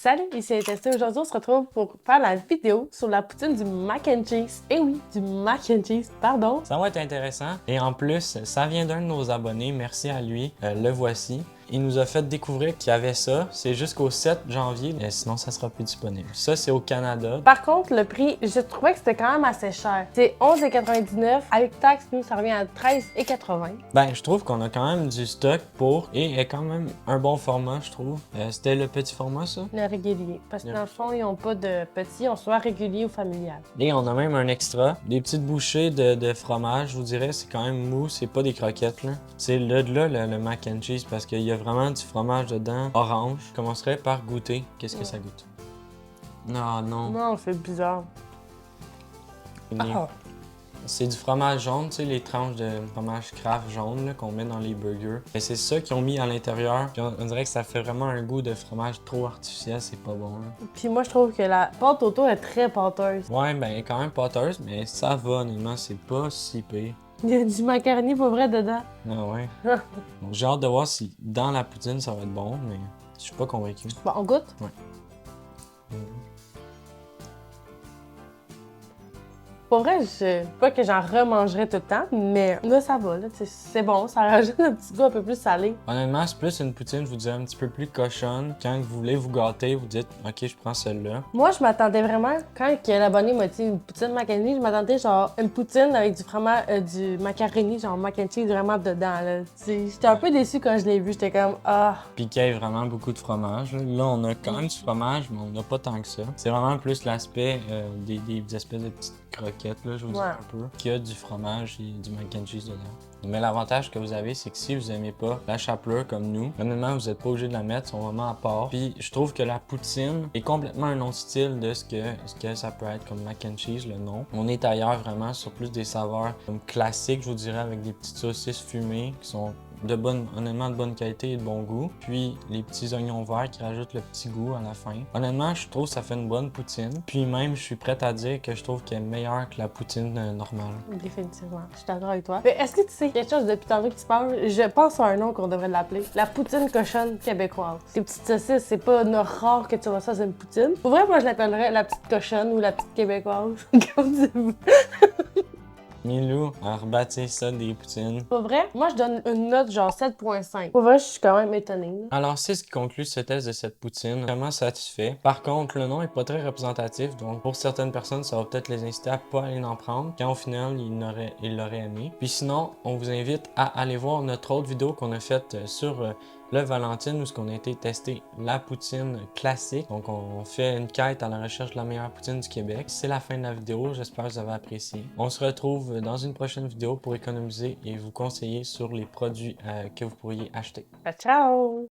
Salut, ici Testé. Aujourd'hui, on se retrouve pour faire la vidéo sur la poutine du mac and cheese. Eh oui, du mac and cheese, pardon. Ça va être intéressant. Et en plus, ça vient d'un de nos abonnés. Merci à lui. Le voici. Il nous a fait découvrir qu'il y avait ça. C'est jusqu'au 7 janvier. Sinon, ça sera plus disponible. Ça, c'est au Canada. Par contre, le prix, je trouvais que c'était quand même assez cher. C'est 11,99 $. Avec taxe, nous, ça revient à 13,80 $. Ben, je trouve qu'on a quand même du stock pour et quand même un bon format, je trouve. C'était le petit format, ça? Le régulier. Parce que dans le fond, ils n'ont pas de petit, on soit régulier ou familial. Et on a même un extra. Des petites bouchées de fromage, je vous dirais. C'est quand même mou, c'est pas des croquettes, là. C'est là le mac and cheese parce qu'il y a vraiment du fromage dedans, orange. Je commencerai par goûter. Qu'est-ce que ça goûte? Non, non. Non, c'est bizarre. Ah. C'est du fromage jaune, tu sais, les tranches de fromage Kraft jaune là, qu'on met dans les burgers. Et c'est ça qu'ils ont mis à l'intérieur. Puis on dirait que ça fait vraiment un goût de fromage trop artificiel, c'est pas bon. Là. Puis moi, je trouve que la pâte autour est très pâteuse. Ouais, ben quand même pâteuse, mais ça va, honnêtement, c'est pas si pire. Il y a du macaroni pour vrai dedans. Ah ouais. Donc j'ai hâte de voir si dans la poutine ça va être bon, mais je suis pas convaincu. Bon, on goûte? Ouais. Pour vrai, pas que j'en remangerais tout le temps, mais là, ça va. Là, c'est bon, ça rajoute un petit goût un peu plus salé. Honnêtement, c'est plus une poutine, je vous dirais, un petit peu plus cochonne. Quand vous voulez vous gâter, vous dites « Ok, je prends celle-là ». Moi, je m'attendais vraiment, quand l'abonné m'a dit une poutine macaroni, je m'attendais genre une poutine avec du fromage, du macaroni, genre mac and cheese vraiment dedans. J'étais un peu déçue quand je l'ai vu, j'étais comme « Ah! » Puis qu'il y ait vraiment beaucoup de fromage. Là, on a quand même du fromage, mais on n'a pas tant que ça. C'est vraiment plus l'aspect des espèces de petites croquettes, là, je vous dis un peu, qu'il y a du fromage et du mac and cheese dedans. Mais l'avantage que vous avez, c'est que si vous aimez pas la chapelure comme nous, honnêtement, vous n'êtes pas obligé de la mettre, ils sont vraiment à part. Puis je trouve que la poutine est complètement un autre style de ce que ça peut être comme mac and cheese, le nom. On est ailleurs vraiment sur plus des saveurs comme classiques, je vous dirais, avec des petites saucisses fumées qui sont honnêtement de bonne qualité et de bon goût. Puis les petits oignons verts qui rajoutent le petit goût à la fin. Honnêtement, je trouve que ça fait une bonne poutine. Puis même, je suis prête à dire que je trouve qu'elle est meilleure que la poutine normale. Définitivement, je suis d'accord avec toi. Mais est-ce que tu sais quelque chose depuis tantôt que tu parles? Je pense à un nom qu'on devrait l'appeler. La poutine cochonne québécoise. Ces petites saucisses, c'est pas rare que tu vois ça, c'est une poutine. Pour vrai, moi, je l'appellerais la petite cochonne ou la petite québécoise. Comme dis-vous. Milou a rebâti ça des poutines. Pour vrai, moi je donne une note genre 7,5. Pour vrai, je suis quand même étonnée. Alors, c'est ce qui conclut ce test de cette poutine. Vraiment satisfait. Par contre, le nom est pas très représentatif, donc pour certaines personnes, ça va peut-être les inciter à pas aller en prendre, quand au final, ils l'auraient aimé. Puis sinon, on vous invite à aller voir notre autre vidéo qu'on a faite sur le Valentine, où on a été tester la poutine classique. Donc, on fait une quête à la recherche de la meilleure poutine du Québec. C'est la fin de la vidéo. J'espère que vous avez apprécié. On se retrouve dans une prochaine vidéo pour économiser et vous conseiller sur les produits que vous pourriez acheter. Ciao!